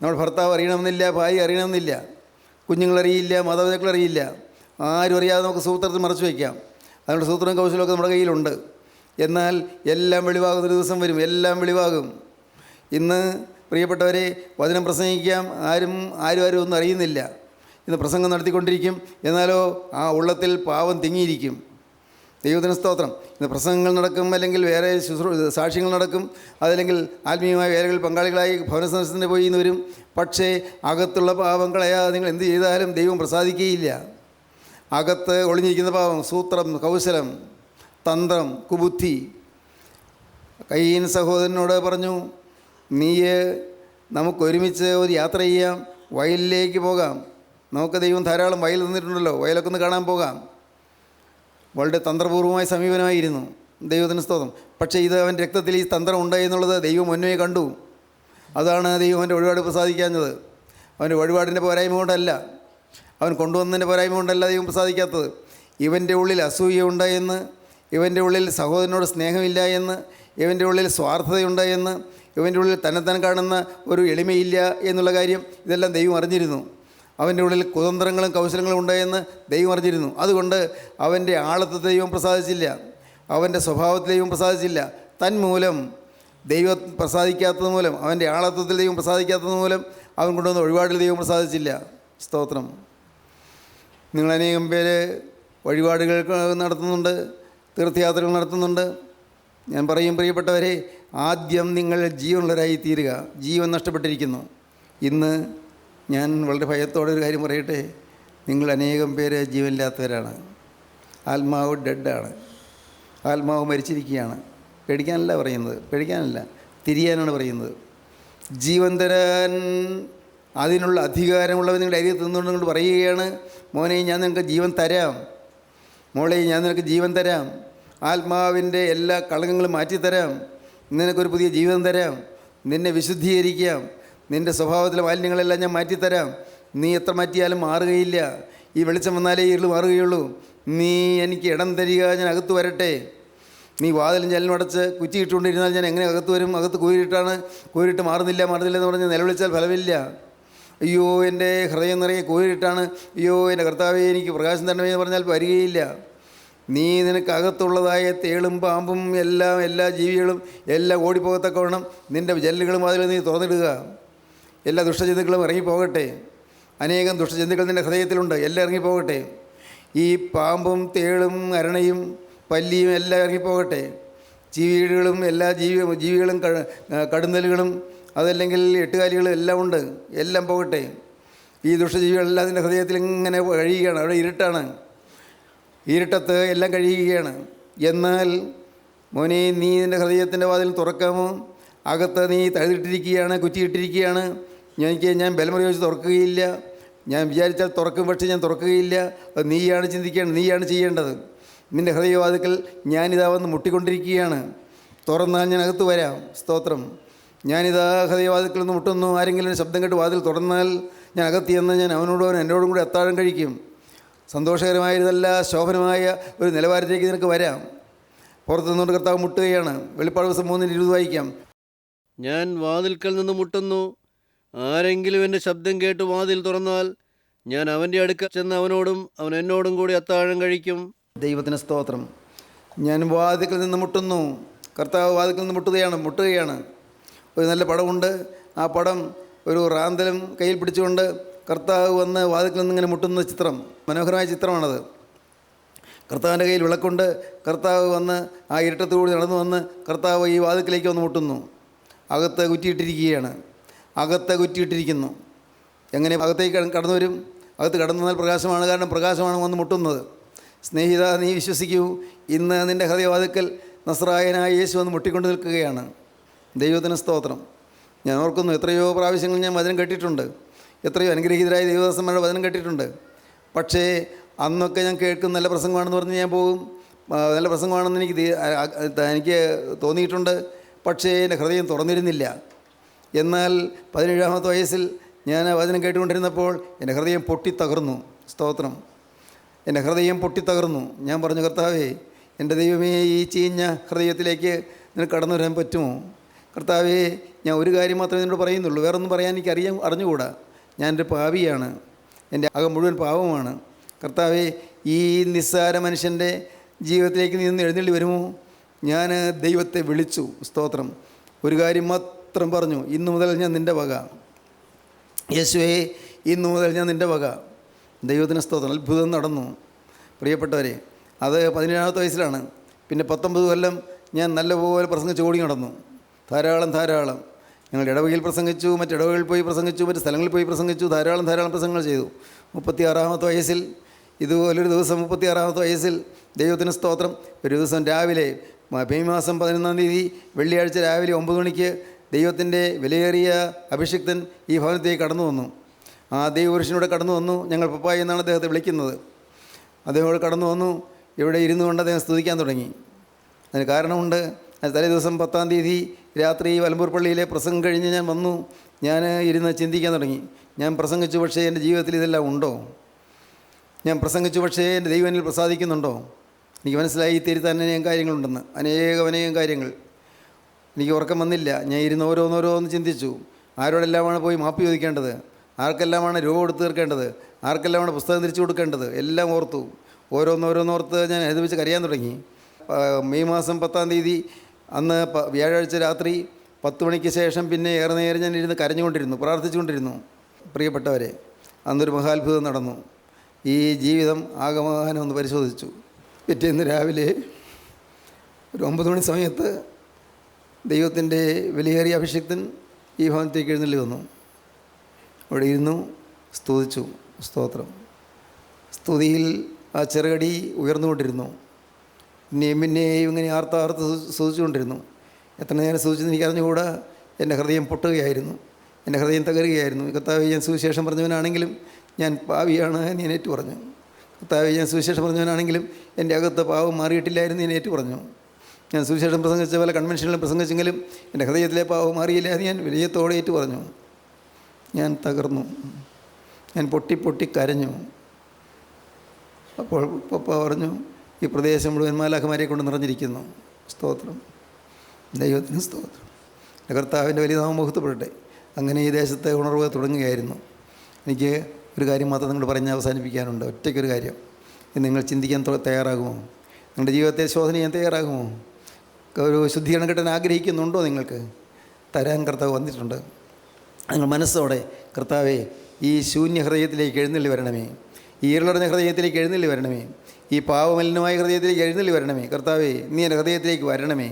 നമ്മൾ ഭർത്താവ് അറിയണമെന്നില്ല, ഭാര്യ അറിയണമെന്നില്ല, കുഞ്ഞുങ്ങളറിയില്ല, മാതാപിതാക്കളറിയില്ല, ആരും അറിയാതെ നമുക്ക് സൂത്രത്തിൽ മറച്ചു വയ്ക്കാം. അതുകൊണ്ട് സൂത്രവും കൗശലമൊക്കെ നമ്മുടെ കയ്യിലുണ്ട്. എന്നാൽ എല്ലാം വെളിവാകുന്നൊരു ദിവസം വരും. എല്ലാം വെളിവാകും. ഇന്ന് പ്രിയപ്പെട്ടവരെ, വചനം പ്രസംഗിക്കാം, ആരും ഒന്നും അറിയുന്നില്ല. ഇന്ന് പ്രസംഗം നടത്തിക്കൊണ്ടിരിക്കും, എന്നാലോ ആ ഉള്ളത്തിൽ പാവം തിങ്ങിയിരിക്കും. ദൈവത്തിന് സ്തോത്രം. ഇന്ന് പ്രസംഗങ്ങൾ നടക്കും, അല്ലെങ്കിൽ വേറെ സാക്ഷ്യങ്ങൾ നടക്കും, അതല്ലെങ്കിൽ ആത്മീയമായ വേലകളിൽ പങ്കാളികളായി ഭവന സന്ദർശനത്തിന് പോയി എന്ന് വരും. പക്ഷേ അകത്തുള്ള പാവം കളയാതെ നിങ്ങൾ എന്ത് ചെയ്താലും ദൈവം പ്രസാദിക്കുകയില്ല. അകത്ത് ഒളിഞ്ഞിരിക്കുന്ന പാവം, സൂത്രം, കൗശലം, തന്ത്രം, കുബുദ്ധി. കയീൻ സഹോദരനോട് പറഞ്ഞു, നമുക്കൊരുമിച്ച് ഒരു യാത്ര ചെയ്യാം, വയലിലേക്ക് പോകാം. നമുക്ക് ദൈവം ധാരാളം വയൽ തന്നിട്ടുണ്ടല്ലോ, വയലൊക്കെ ഒന്ന് കാണാൻ പോകാം. വളരെ തന്ത്രപൂർവമായ സമീപനമായിരുന്നു. ദൈവത്തിന് സ്തോത്രം. പക്ഷേ ഇത് അവൻ്റെ രക്തത്തിൽ ഈ തന്ത്രം ഉണ്ടായി എന്നുള്ളത് ദൈവം മുന്നേ കണ്ടു. അതാണ് ദൈവം അവൻ്റെ വഴിപാട് പ്രസാദിക്കാഞ്ഞത്. അവൻ്റെ വഴിപാടിൻ്റെ പോരായ്മ കൊണ്ടല്ല, അവൻ കൊണ്ടുവന്നതിൻ്റെ പോരായ്മ കൊണ്ടല്ല ദൈവം പ്രസാദിക്കാത്തത്. ഇവൻ്റെ ഉള്ളിൽ അസൂയയുണ്ട് എന്ന്, ഇവൻ്റെ ഉള്ളിൽ സഹോദരനോട് സ്നേഹമില്ല എന്ന്, ഇവൻ്റെ ഉള്ളിൽ സ്വാർത്ഥതയുണ്ട് എന്ന്, ഇവൻ്റെ ഉള്ളിൽ തന്നെത്താൻ കാണുന്ന ഒരു എളിമയില്ല എന്നുള്ള കാര്യം ഇതെല്ലാം ദൈവം അറിഞ്ഞിരുന്നു. അവൻ്റെ ഉള്ളിൽ കുതന്ത്രങ്ങളും കൗശലങ്ങളും ഉണ്ടായെന്ന് ദൈവം അറിഞ്ഞിരുന്നു. അതുകൊണ്ട് അവൻ്റെ ആളത്വത്തെ ദൈവം പ്രസാദിച്ചില്ല, അവൻ്റെ സ്വഭാവത്തിൽ ദൈവം പ്രസാദിച്ചില്ല. തന്മൂലം ദൈവം പ്രസാദിക്കാത്തത് മൂലം, അവൻ്റെ ആളത്വത്തിൽ ദൈവം പ്രസാദിക്കാത്തത് മൂലം അവൻ കൊണ്ടുവന്ന വഴിപാടിൽ ദൈവം പ്രസാദിച്ചില്ല. സ്തോത്രം. നിങ്ങളനേകം പേര് വഴിപാടുകൾ നടത്തുന്നുണ്ട്, തീർത്ഥയാത്രകൾ നടത്തുന്നുണ്ട്. ഞാൻ പറയും, പ്രിയപ്പെട്ടവരെ, ആദ്യം നിങ്ങൾ ജീവനുള്ളവരായി തീരുക. ജീവൻ നഷ്ടപ്പെട്ടിരിക്കുന്നു. ഇന്ന് ഞാൻ വളരെ ഭയത്തോടെ ഒരു കാര്യം പറയട്ടെ, നിങ്ങൾ അനേകം പേര് ജീവനില്ലാത്തവരാണ്. ആത്മാവ് ഡെഡാണ്, ആത്മാവ് മരിച്ചിരിക്കുകയാണ്. പേടിക്കാനല്ല പറയുന്നത്, പേടിക്കാനല്ല, തിരിയാനാണ് പറയുന്നത്. ജീവൻ തരാൻ അതിനുള്ള അധികാരമുള്ളവർ നിങ്ങളുടെ അരികെ തിന്നുകൊണ്ട് നിങ്ങൾ പറയുകയാണ്, മോനെ ഞാൻ നിനക്ക് ജീവൻ തരാം, മോളെ ഞാൻ നിനക്ക് ജീവൻ തരാം, ആത്മാവിൻ്റെ എല്ലാ കളങ്കങ്ങളും മാറ്റിത്തരാം, നിനക്കൊരു പുതിയ ജീവിതം തരാം, നിന്നെ വിശുദ്ധീകരിക്കാം, നിൻ്റെ സ്വഭാവത്തിലെ മാലിന്യങ്ങളെല്ലാം ഞാൻ മാറ്റിത്തരാം. നീ എത്ര മാറ്റിയാലും മാറുകയില്ല. ഈ വെളിച്ചം വന്നാലേ ഇരുൾ മാറുകയുള്ളൂ. നീ എനിക്ക് ഇടം തരിക, ഞാൻ അകത്ത് വരട്ടെ. നീ വാതിലും ജനലും അടച്ച് കുറ്റിയിട്ടുകൊണ്ടിരുന്നാൽ ഞാൻ എങ്ങനെ അകത്ത് വരും? അകത്ത് കൂരിട്ട് മാറുന്നില്ല എന്ന് പറഞ്ഞ് നിലവിളിച്ചാൽ ഫലമില്ല. അയ്യോ എൻ്റെ ഹൃദയം നിറയെ കൂരിട്ടാണ്, അയ്യോ എൻ്റെ കർത്താവേ എനിക്ക് പ്രകാശം തരണമേ എന്ന് പറഞ്ഞാൽ വരികയില്ല. നീ നിനക്കകത്തുള്ളതായ തേളും പാമ്പും എല്ലാ ജീവികളും എല്ലാം ഓടിപ്പോകത്തക്കവണ്ണം നിൻ്റെ ജനലുകളും അതിൽ നീ തുറന്നിടുക. എല്ലാ ദുഷ്ടജന്തുക്കളും ഇറങ്ങിപ്പോകട്ടെ. അനേകം ദുഷ്ടജന്തുക്കൾ നിൻ്റെ ഹൃദയത്തിലുണ്ട്, എല്ലാം ഇറങ്ങിപ്പോകട്ടെ. ഈ പാമ്പും തേളും അരണയും പല്ലിയും എല്ലാം ഇറങ്ങിപ്പോകട്ടെ. ജീവികളും എല്ലാ ജീവികളും കടുന്നലുകളും അതല്ലെങ്കിൽ എട്ടുകാലികളും എല്ലാം ഉണ്ട്, എല്ലാം പോകട്ടെ. ഈ ദുഷ്ടജീവികളെല്ലാം നിൻ്റെ ഹൃദയത്തിൽ ഇങ്ങനെ കഴിയുകയാണ്. അവിടെ ഇരുട്ടാണ്, ഇരുട്ടത്ത് എല്ലാം കഴിയുകയാണ്. എന്നാൽ മോനെ, നീ നിൻ്റെ ഹൃദയത്തിൻ്റെ വാതിൽ തുറക്കാമോ? അകത്ത് നീ തഴുതിട്ടിരിക്കുകയാണ്, കുറ്റിയിട്ടിരിക്കുകയാണ്. ഞാൻ ബലമറിയോച്ച് തുറക്കുകയില്ല. ഞാൻ വിചാരിച്ചാൽ തുറക്കും, പക്ഷേ ഞാൻ തുറക്കുകയില്ല. അത് നീയാണ് ചിന്തിക്കേണ്ടത്, നീയാണ് ചെയ്യേണ്ടത്. നിൻ്റെ ഹൃദയവാതിക്കൽ ഞാനിതാ വന്ന് മുട്ടിക്കൊണ്ടിരിക്കുകയാണ്. തുറന്നാൽ ഞാൻ അകത്ത് വരാം. സ്തോത്രം. ഞാനിതാ ഹൃദയവാതിക്കൽ നിന്ന് മുട്ടുന്നു. ആരെങ്കിലും ശബ്ദം കേട്ട് വാതിൽ തുറന്നാൽ ഞാൻ അകത്ത് ചെന്ന് ഞാൻ അവനോടും എന്നോടും കൂടി അത്താഴം കഴിക്കും. സന്തോഷകരമായതല്ല, ശോഭനമായ ഒരു നിലവാരത്തിലേക്ക് നിനക്ക് വരാം. പുറത്തു നിന്നുകൊണ്ട് കർത്താവ് മുട്ടുകയാണ്. വെളിപ്പാട് ദിവസം 3:20 വായിക്കാം. ഞാൻ വാതിൽക്കൽ നിന്ന് മുട്ടുന്നു. ആരെങ്കിലും എൻ്റെ ശബ്ദം കേട്ട് വാതിൽ തുറന്നാൽ ഞാൻ അവൻ്റെ അടുക്കൽ ചെന്ന് അവനോടും അവൻ എന്നോടും കൂടി അത്താഴം കഴിക്കും. ദൈവത്തിന് സ്തോത്രം. ഞാൻ വാതിൽക്കൽ നിന്ന് മുട്ടുന്നു. കർത്താവ് വാതിൽക്കൽ നിന്ന് മുട്ടുകയാണ്. ഒരു നല്ല പടമുണ്ട്. ആ പടം ഒരു റാന്തലും കയ്യിൽ പിടിച്ചുകൊണ്ട് കർത്താവ് വന്ന് വാതിൽക്കൽ നിന്ന് ഇങ്ങനെ മുട്ടുന്ന ചിത്രം, മനോഹരമായ ചിത്രമാണത്. കർത്താവിൻ്റെ കയ്യിൽ വിളക്കുണ്ട്. കർത്താവ് വന്ന് ആ ഇരുട്ടത്തുകൂടി നടന്നു വന്ന് കർത്താവ് ഈ വാതിൽക്കലേക്ക് വന്ന് മുട്ടുന്നു. അകത്ത് കുറ്റിയിട്ടിരിക്കുന്നു. എങ്ങനെ അകത്തേക്ക് കടന്നു വരും? അകത്ത് കടന്നു വന്നാൽ പ്രകാശമാണ്, കാരണം പ്രകാശമാണ് വന്ന് മുട്ടുന്നത്. സ്നേഹിത, നീ വിശ്വസിക്കൂ, ഇന്ന് നിൻ്റെ ഹൃദയവാതിൽക്കൽ നസ്രായനായ യേശു വന്ന് മുട്ടിക്കൊണ്ട് നിൽക്കുകയാണ്. ദൈവത്തിന് സ്തോത്രം. ഞാൻ ഓർക്കുന്നു, എത്രയോ പ്രാവശ്യങ്ങൾ ഞാൻ വചനം കേട്ടിട്ടുണ്ട്, എത്രയോ അനുഗ്രഹീതരായ ദൈവദാസന്മാരുടെ വചനം കേട്ടിട്ടുണ്ട്. പക്ഷേ അന്നൊക്കെ ഞാൻ കേൾക്കും, നല്ല പ്രസംഗമാണെന്ന് പറഞ്ഞ് ഞാൻ പോകും. നല്ല പ്രസംഗമാണെന്ന് എനിക്ക് തോന്നിയിട്ടുണ്ട്. പക്ഷേ എൻ്റെ ഹൃദയം തുറന്നിരുന്നില്ല. എന്നാൽ 17-ാമത്തെ വയസ്സിൽ ഞാൻ വചനം കേട്ടുകൊണ്ടിരുന്നപ്പോൾ എൻ്റെ ഹൃദയം പൊട്ടിത്തകർന്നു. സ്തോത്രം. എൻ്റെ ഹൃദയം പൊട്ടിത്തകർന്നു. ഞാൻ പറഞ്ഞു, കർത്താവേ, എൻ്റെ ദൈവമേ, ഈ ചീഞ്ഞ ഹൃദയത്തിലേക്ക് നിനക്ക് കടന്നു വരാൻ പറ്റുമോ? കർത്താവേ, ഞാൻ ഒരു കാര്യം മാത്രമേ നിന്നോട് പറയുന്നുള്ളൂ, വേറൊന്നും പറയാൻ എനിക്ക് അറിഞ്ഞുകൂടാ. ഞാനൊരു പാപിയാണ്, എൻ്റെ അകം മുഴുവൻ പാവമാണ്. കർത്താവേ, ഈ നിസ്സാര മനുഷ്യൻ്റെ ജീവിതത്തിലേക്ക് നീ നിന്ന് എഴുന്നള്ളി വരുമോ? ഞാൻ ദൈവത്തെ വിളിച്ചു. സ്തോത്രം. ഒരു കാര്യം മാത്രം പറഞ്ഞു, ഇന്നു മുതൽ ഞാൻ നിൻ്റെ വക. യേശുവേ, ഇന്നു മുതൽ ഞാൻ നിൻ്റെ വക. ദൈവത്തിന് സ്തോത്രം. അത്ഭുതം നടന്നു. പ്രിയപ്പെട്ടവരെ, അത് 17-ാമത്തെ വയസ്സിലാണ്. പിന്നെ 19 കൊല്ലം ഞാൻ നല്ലപോലെ പ്രസംഗിച്ച് ഓടി നടന്നു. ധാരാളം ഞങ്ങളുടെ ഇടവകയിൽ പ്രസംഗിച്ചു, മറ്റിടവകളിൽ പോയി പ്രസംഗിച്ചു, മറ്റ് സ്ഥലങ്ങളിൽ പോയി പ്രസംഗിച്ചു. ധാരാളം പ്രസംഗങ്ങൾ ചെയ്തു. 36-ാമത്തെ വയസ്സിൽ ഇതുപോലൊരു ദിവസം, 36-ാമത്തെ വയസ്സിൽ ദൈവത്തിന് സ്തോത്രം, ഒരു ദിവസം രാവിലെ മെയ് മാസം 11-ാം തീയതി വെള്ളിയാഴ്ച രാവിലെ 9 മണിക്ക് ദൈവത്തിൻ്റെ വിലയേറിയ അഭിഷിക്തൻ ഈ ഭവനത്തേക്ക് കടന്നു വന്നു. ആ ദൈവപുരുഷനോട് കടന്നു വന്നു. ഞങ്ങൾ പപ്പായി എന്നാണ് അദ്ദേഹത്തെ വിളിക്കുന്നത്. അദ്ദേഹം കടന്നു വന്നു. ഇവിടെ ഇരുന്നു കൊണ്ട് അദ്ദേഹം സ്തുതിക്കാൻ തുടങ്ങി. അതിന് കാരണമുണ്ട്. തലേ ദിവസം 10-ാം തീയതി രാത്രി വലമ്പൂർ പള്ളിയിലെ പ്രസംഗം കഴിഞ്ഞ് ഞാൻ വന്നു. ഞാൻ ഇരുന്ന് ചിന്തിക്കാൻ തുടങ്ങി. ഞാൻ പ്രസംഗിച്ചു, പക്ഷേ എൻ്റെ ജീവിതത്തിൽ ഇതെല്ലാം ഉണ്ടോ? ഞാൻ പ്രസംഗിച്ചു, പക്ഷേ എൻ്റെ ദൈവം എന്നിൽ പ്രസാദിക്കുന്നുണ്ടോ? എനിക്ക് മനസ്സിലായി തിരുത്താൻ അനേകം കാര്യങ്ങളുണ്ടെന്ന്, അനേകം കാര്യങ്ങൾ. എനിക്ക് ഉറക്കം വന്നില്ല. ഞാൻ ഇരുന്ന് ഓരോന്നോരോന്ന് ചിന്തിച്ചു. ആരോടെല്ലാമാണ് പോയി മാപ്പ് ചോദിക്കേണ്ടത്, ആർക്കെല്ലാമാണ് രൂപ കൊടുത്ത് തീർക്കേണ്ടത്, ആർക്കെല്ലാമാണ് പുസ്തകം തിരിച്ചു കൊടുക്കേണ്ടത്, എല്ലാം ഓർത്തു. ഓരോന്നോരോന്നോർത്ത് ഞാൻ അനുഭവിച്ച് കരയാൻ തുടങ്ങി. മെയ് മാസം 10-ാം തീയതി അന്ന് വ്യാഴാഴ്ച രാത്രി 10 മണിക്ക് ശേഷം പിന്നെ ഏറെ നേരം ഞാൻ ഇരുന്ന് കരഞ്ഞുകൊണ്ടിരുന്നു, പ്രാർത്ഥിച്ചുകൊണ്ടിരുന്നു. പ്രിയപ്പെട്ടവരെ, അന്നൊരു മഹാത്ഭുതം നടന്നു. ഈ ജീവിതം ആകമാനം ഒന്ന് പരിശോധിച്ചു. പിറ്റേന്ന് രാവിലെ ഒരു 9 മണി സമയത്ത് ദൈവത്തിൻ്റെ വിലയേറിയ അഭിഷിക്തൻ ഈ ഭവനത്തേക്ക് എഴുന്നള്ളി വന്നു. അവിടെ ഇരുന്നു സ്തുതിച്ചു. സ്തോത്രം. സ്തുതിയിൽ ആ ചെറുകടി ഉയർന്നുകൊണ്ടിരുന്നു. പിന്നെയും ഇങ്ങനെ ആർത്താർത്ത് സ്തുതിച്ചുകൊണ്ടിരുന്നു. എത്ര നേരം സ്തുതിച്ചെന്ന് എനിക്കറിഞ്ഞുകൂടാ. എൻ്റെ ഹൃദയം പൊട്ടുകയായിരുന്നു, എൻ്റെ ഹൃദയം തകരുകയായിരുന്നു. കർത്താവേ, ഞാൻ സുവിശേഷം പറഞ്ഞവനാണെങ്കിലും ഞാൻ പാവിയാണ് എന്ന് ഞാൻ ഏറ്റു പറഞ്ഞു. കർത്താവേ, ഞാൻ സുവിശേഷം പറഞ്ഞവനാണെങ്കിലും എൻ്റെ അകത്ത് പാവം മാറിയിട്ടില്ലായിരുന്നു ഞാൻ ഏറ്റു പറഞ്ഞു. ഞാൻ സുവിശേഷം പ്രസംഗിച്ച പല കൺവെൻഷനിലും പ്രസംഗിച്ചെങ്കിലും എൻ്റെ ഹൃദയത്തിലെ പാവം മാറിയില്ല എന്ന് ഞാൻ വിജയത്തോടെ ഏറ്റു പറഞ്ഞു. ഞാൻ തകർന്നു, ഞാൻ പൊട്ടി കരഞ്ഞു. അപ്പോൾ പപ്പ പറഞ്ഞു, ഈ പ്രദേശം മുഴുവൻ മാലാഖമാരെ കൊണ്ട് നിറഞ്ഞിരിക്കുന്നു. സ്തോത്രം, ദൈവത്തിന് സ്തോത്രം. കർത്താവിൻ്റെ വലിയ നാമം മഹത്വപ്പെടട്ടെ. അങ്ങനെ ഈ ദേശത്തെ ഉണർവ് തുടങ്ങുകയായിരുന്നു. എനിക്ക് ഒരു കാര്യം മാത്രം നിങ്ങൾ പറഞ്ഞ് അവസാനിപ്പിക്കാനുണ്ട്. ഒറ്റയ്ക്കൊരു കാര്യം. ഇത് നിങ്ങൾ ചിന്തിക്കാൻ തയ്യാറാകുമോ? നിങ്ങളുടെ ജീവിതത്തെ ശോധന ചെയ്യാൻ തയ്യാറാകുമോ? ഒരു ശുദ്ധീകരണം കിട്ടാൻ ആഗ്രഹിക്കുന്നുണ്ടോ? നിങ്ങൾക്ക് തരാൻ കർത്താവ് വന്നിട്ടുണ്ട്. നിങ്ങൾ മനസ്സോടെ, കർത്താവേ, ഈ ശൂന്യ ഹൃദയത്തിലേക്ക് എഴുന്നള്ളി വരണമേ, ഈ ഇരുളടഞ്ഞ ഹൃദയത്തിലേക്ക് എഴുന്നള്ളി വരണമേ, ഈ പാവമലിനമായ ഹൃദയത്തിലേക്ക് എഴുന്നള്ളി വരണമേ. കർത്താവേ, നീ എൻ്റെ ഹൃദയത്തിലേക്ക് വരണമേ.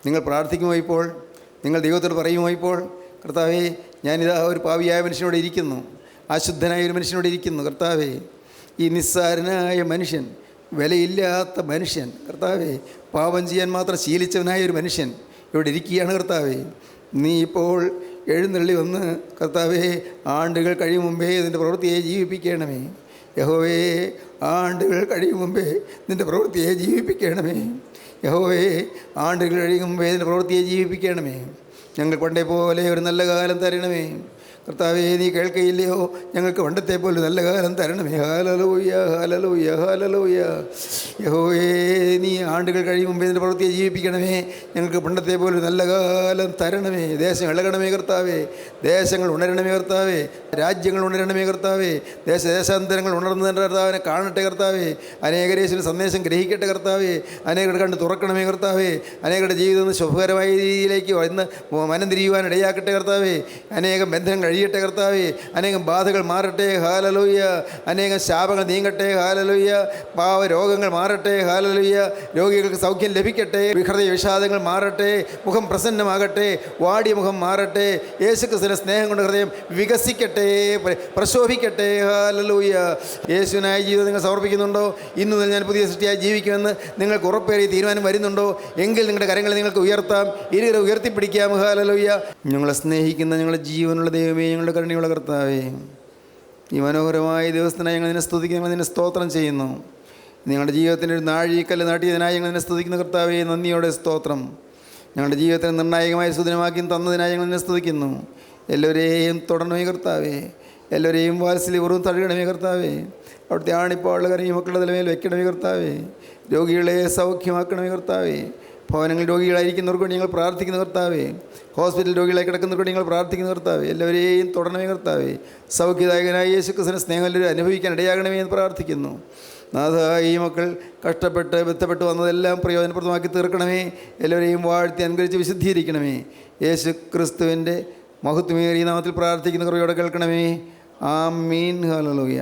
നിങ്ങൾ പ്രാർത്ഥിക്കുമോ ഇപ്പോൾ? നിങ്ങൾ ദൈവത്തോട് പറയുമോ ഇപ്പോൾ? കർത്താവേ, ഞാനിതാ ഒരു പാവിയായ മനുഷ്യനോട് ഇരിക്കുന്നു, അശുദ്ധനായ ഒരു മനുഷ്യനോട് ഇരിക്കുന്നു. കർത്താവേ, ഈ നിസ്സാരനായ മനുഷ്യൻ, വിലയില്ലാത്ത മനുഷ്യൻ, കർത്താവേ, പാപം ചെയ്യാൻ മാത്രം ശീലിച്ചവനായ ഒരു മനുഷ്യൻ ഇവിടെ ഇരിക്കുകയാണ്. കർത്താവേ, നീ ഇപ്പോൾ എഴുന്നള്ളി വന്ന് കർത്താവേ, ആണ്ടുകൾ കഴിയും മുമ്പേ നിൻ്റെ പ്രവൃത്തിയെ ജീവിപ്പിക്കണമേ. യഹോവേ, ആണ്ടുകൾ കഴിയും മുമ്പേ നിൻ്റെ പ്രവൃത്തിയെ ജീവിപ്പിക്കണമേ. യഹോവേ, ആണ്ടുകൾ കഴിയും മുമ്പേ നിൻ്റെ പ്രവൃത്തിയെ ജീവിപ്പിക്കണമേ. ഞങ്ങൾ പണ്ടേ പോലെ ഒരു നല്ല കാലം തരണമേ. കർത്താവേ, നീ കേൾക്കയില്ലയോ? ഞങ്ങൾക്ക് പണ്ടത്തെ പോലെ നല്ല കാലം തരണമേ. Hallelujah, hallelujah, hallelujah. യഹോവേ, നീ ആണ്ടുകൾ കഴിയും മുമ്പേ നിൻ്റെ പ്രവൃത്തിയെ ജീവിപ്പിക്കണമേ. ഞങ്ങൾക്ക് പണ്ടത്തെ പോലെ നല്ല കാലം തരണമേ. ദേശം ഇളകണമേ കർത്താവേ, ദേശങ്ങൾ ഉണരണമേ കർത്താവേ, രാജ്യങ്ങൾ ഉണരണമേ കർത്താവേ, ദേശാന്തരങ്ങൾ ഉണർന്നു കർത്താവിനെ കാണട്ടെ കർത്താവേ. അനേകരേശിന് സന്ദേശം ഗ്രഹിക്കട്ടെ കർത്താവേ. അനേകരുടെ കണ്ട് തുറക്കണമേ കർത്താവേ. അനേകരുടെ ജീവിതം ശുഭകരമായ രീതിയിലേക്ക് വന്ന് മനം തിരിയുവാൻ ഇടയാക്കട്ടെ കർത്താവേ. അനേകം ബന്ധങ്ങൾ കഴിയട്ടെ കർത്താവേ. അനേകം ബാധകൾ മാറട്ടെ. ഹല്ലേലൂയ. അനേകം ശാപങ്ങൾ നീങ്ങട്ടെ. ഹല്ലേലൂയ. രോഗങ്ങൾ മാറട്ടെ. ഹല്ലേലൂയ. രോഗികൾക്ക് സൗഖ്യം ലഭിക്കട്ടെ. ഹൃദയ വിഷാദങ്ങൾ മാറട്ടെ. മുഖം പ്രസന്നമാകട്ടെ. വാടിയ മുഖം മാറട്ടെ. യേശുക്രിസ്തുവിന്റെ സ്നേഹം കൊണ്ട് ഹൃദയം വികസിക്കട്ടെ, പ്രശോഭിക്കട്ടെ. ഹല്ലേലൂയ. യേശുവിനായി ജീവിതം നിങ്ങൾ സമർപ്പിക്കുന്നുണ്ടോ? ഇന്നു മുതൽ ഞാൻ പുതിയ സൃഷ്ടിയായി ജീവിക്കുമെന്ന് നിങ്ങൾക്ക് ഉറപ്പേറിയ തീരുമാനം വരുന്നുണ്ടോ? എങ്കിൽ നിങ്ങളുടെ കരങ്ങളെ നിങ്ങൾക്ക് ഉയർത്താം, ഇരുകരെ ഉയർത്തിപ്പിടിക്കാം. ഹല്ലേലൂയ. ഞങ്ങളെ സ്നേഹിക്കുന്ന ഞങ്ങളുടെ ജീവനുള്ള ദൈവമേ, ഞങ്ങളുടെ കരുണയുള്ള കർത്താവേ, ഈ മനോഹരമായ ദിവസത്തിനായി ഞങ്ങൾ നിന്നെ സ്തുതിക്കുന്നു, ഞങ്ങൾ നിന്നെ സ്തോത്രം ചെയ്യുന്നു. ഞങ്ങളുടെ ജീവിതത്തിൻ്റെ ഒരു നാഴികക്കല്ല് നാട്ടിയതിനായി ഞങ്ങൾ നിന്നെ സ്തുതിക്കുന്ന കർത്താവേ, നന്ദിയോടെ സ്തോത്രം. ഞങ്ങളുടെ ജീവിതത്തിന് നിർണായകമായ സുദിനമാക്കി തന്നതിനായി ഞങ്ങൾ നിന്നെ സ്തുതിക്കുന്നു. എല്ലാവരെയും തൊടണമേ കർത്താവേ, എല്ലാവരെയും വാത്സല്യപൂർവ്വം തഴുകണമേ കർത്താവേ. അവിടുത്തെ ആണിപ്പാളുള്ള കരയും മക്കളുടെ തലമേൽ വെക്കണമേ കർത്താവേ. രോഗികളെ സൗഖ്യമാക്കണമേ കർത്താവേ. ഭവനങ്ങളിൽ രോഗികളായിരിക്കുന്നവർക്ക് വേണ്ടി ഞങ്ങൾ പ്രാർത്ഥിക്കുന്ന കർത്താവേ. ഹോസ്പിറ്റൽ രോഗികളായി കിടക്കുന്നവർക്ക് വേണ്ടി ഞങ്ങൾ പ്രാർത്ഥിക്കുന്ന കർത്താവേ. എല്ലാവരെയും തൊടണമേ കർത്താവേ. സൗഖ്യദായകനായ യേശുക്രിസ്തുവിന്റെ സ്നേഹം എല്ലാവരും അനുഭവിക്കാൻ ഇടയാകണമേ എന്ന് പ്രാർത്ഥിക്കുന്നു. നാഥ, ഈ മക്കൾ കഷ്ടപ്പെട്ട് ബന്ധപ്പെട്ട് വന്നതെല്ലാം പ്രയോജനപ്രദമാക്കി തീർക്കണമേ. എല്ലാവരെയും വാഴ്ത്തി അനുഗ്രഹിച്ച് വിശുദ്ധീകരിക്കണമേ. യേശുക്രിസ്തുവിൻ്റെ മഹത്വമേറിയ നാമത്തിൽ പ്രാർത്ഥിക്കുന്ന കൃപയോടെ കേൾക്കണമേ. ആമീൻ. ഹല്ലേലൂയ.